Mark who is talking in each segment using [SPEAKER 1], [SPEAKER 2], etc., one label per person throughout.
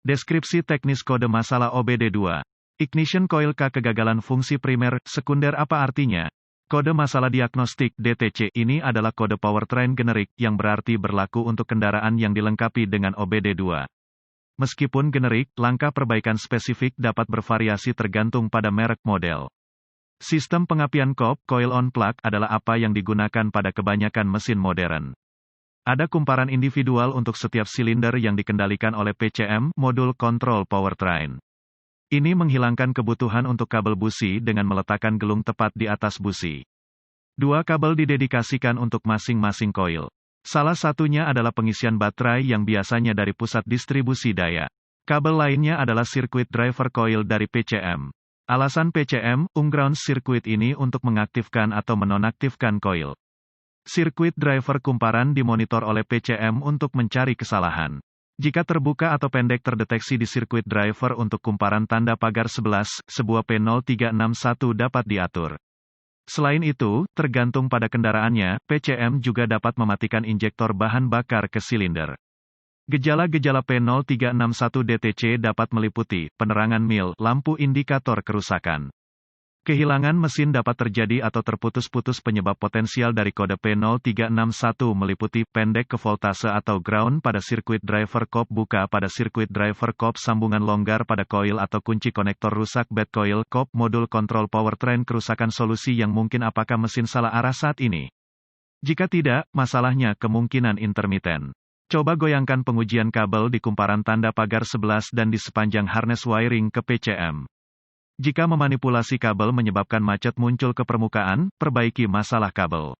[SPEAKER 1] Deskripsi teknis kode masalah OBD2. Ignition coil K kegagalan fungsi primer, sekunder apa artinya? Kode masalah diagnostik DTC ini adalah kode powertrain generik yang berarti berlaku untuk kendaraan yang dilengkapi dengan OBD2. Meskipun generik, langkah perbaikan spesifik dapat bervariasi tergantung pada merek model. Sistem pengapian coil on plug adalah apa yang digunakan pada kebanyakan mesin modern. Ada kumparan individual untuk setiap silinder yang dikendalikan oleh PCM, modul kontrol powertrain. Ini menghilangkan kebutuhan untuk kabel busi dengan meletakkan gelung tepat di atas busi. Dua kabel didedikasikan untuk masing-masing coil. Salah satunya adalah pengisian baterai yang biasanya dari pusat distribusi daya. Kabel lainnya adalah sirkuit driver coil dari PCM. Alasan PCM, ground sirkuit ini untuk mengaktifkan atau menonaktifkan coil. Sirkuit driver kumparan dimonitor oleh PCM untuk mencari kesalahan. Jika terbuka atau pendek terdeteksi di sirkuit driver untuk kumparan tanda pagar 11, sebuah P0361 dapat diatur. Selain itu, tergantung pada kendaraannya, PCM juga dapat mematikan injektor bahan bakar ke silinder. Gejala-gejala P0361 DTC dapat meliputi penerangan mil, lampu indikator kerusakan. Kehilangan mesin dapat terjadi atau terputus-putus. Penyebab potensial dari kode P0361 meliputi pendek ke voltase atau ground pada sirkuit driver cope, buka pada sirkuit driver cope, sambungan longgar pada coil atau kunci konektor rusak, bad coil cope, modul kontrol powertrain kerusakan. Solusi yang mungkin, apakah mesin salah arah saat ini? Jika tidak, masalahnya kemungkinan intermiten. Coba goyangkan pengujian kabel di kumparan tanda pagar 11 dan di sepanjang harness wiring ke PCM. Jika memanipulasi kabel menyebabkan macet muncul ke permukaan, perbaiki masalah kabel.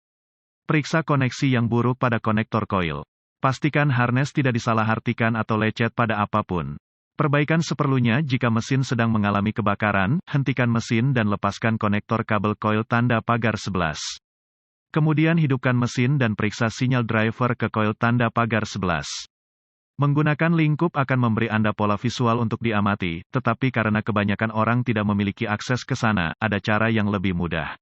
[SPEAKER 1] Periksa koneksi yang buruk pada konektor coil. Pastikan harness tidak disalahartikan atau lecet pada apapun. Perbaikan seperlunya. Jika mesin sedang mengalami kebakaran, hentikan mesin dan lepaskan konektor kabel coil tanda pagar 11. Kemudian hidupkan mesin dan periksa sinyal driver ke coil tanda pagar 11. Menggunakan lingkup akan memberi Anda pola visual untuk diamati, tetapi karena kebanyakan orang tidak memiliki akses ke sana, ada cara yang lebih mudah.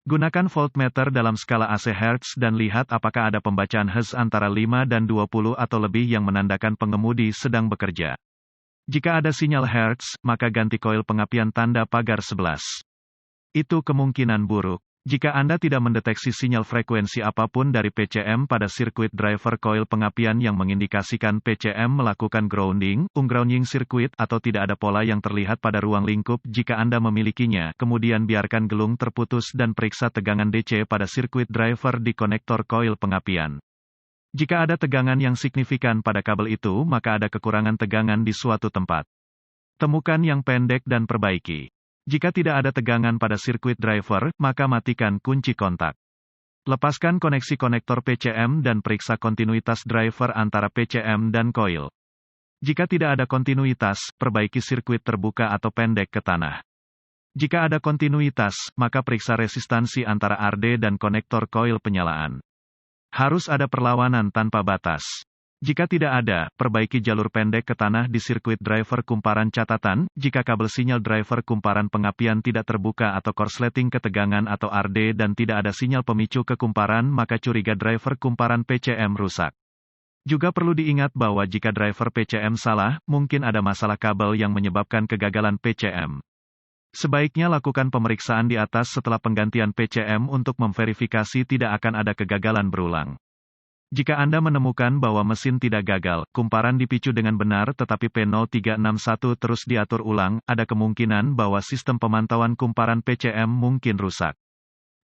[SPEAKER 1] Gunakan voltmeter dalam skala AC Hertz dan lihat apakah ada pembacaan Hz antara 5 dan 20 atau lebih yang menandakan pengemudi sedang bekerja. Jika ada sinyal Hertz, maka ganti koil pengapian tanda pagar 11. Itu kemungkinan buruk. Jika Anda tidak mendeteksi sinyal frekuensi apapun dari PCM pada sirkuit driver coil pengapian yang mengindikasikan PCM melakukan grounding, ungrounding sirkuit, atau tidak ada pola yang terlihat pada ruang lingkup, jika Anda memilikinya, kemudian biarkan gelung terputus dan periksa tegangan DC pada sirkuit driver di konektor coil pengapian. Jika ada tegangan yang signifikan pada kabel itu, maka ada kekurangan tegangan di suatu tempat. Temukan yang pendek dan perbaiki. Jika tidak ada tegangan pada sirkuit driver, maka matikan kunci kontak. Lepaskan koneksi konektor PCM dan periksa kontinuitas driver antara PCM dan coil. Jika tidak ada kontinuitas, perbaiki sirkuit terbuka atau pendek ke tanah. Jika ada kontinuitas, maka periksa resistansi antara RD dan konektor coil penyalaan. Harus ada perlawanan tanpa batas. Jika tidak ada, perbaiki jalur pendek ke tanah di sirkuit driver kumparan. Catatan, jika kabel sinyal driver kumparan pengapian tidak terbuka atau korsleting ketegangan atau RD dan tidak ada sinyal pemicu ke kumparan, maka curiga driver kumparan PCM rusak. Juga perlu diingat bahwa jika driver PCM salah, mungkin ada masalah kabel yang menyebabkan kegagalan PCM. Sebaiknya lakukan pemeriksaan di atas setelah penggantian PCM untuk memverifikasi tidak akan ada kegagalan berulang. Jika Anda menemukan bahwa mesin tidak gagal, kumparan dipicu dengan benar tetapi P0361 terus diatur ulang, ada kemungkinan bahwa sistem pemantauan kumparan PCM mungkin rusak.